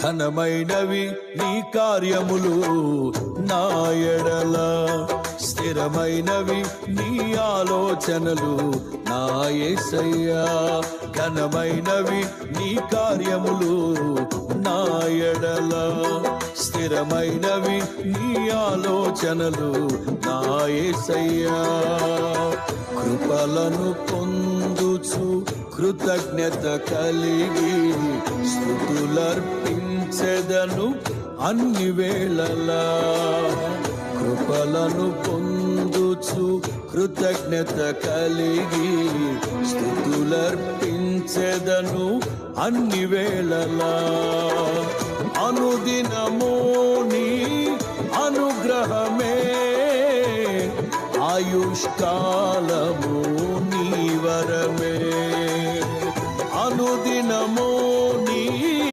ఘనమైనవి నీ కార్యములు నా ఎడల, స్థిరమైనవి నీ ఆలోచనలు నా యేసయ్యా. ఘనమైనవి నీ కార్యములు నా ఎడల, స్థిరమైనవి నీ ఆలోచనలు నా యేసయ్యా. కృపలను పొందుచు కృతజ్ఞత కలిగి స్తుతులర్పించెదను అన్ని వేళలా. కృపలను పొందుచు కృతజ్ఞత కలిగి స్తుతులర్పించెదను అన్ని వేళలా. అనుదినము నీ అనుగ్రహమే ఆయుష్కాలము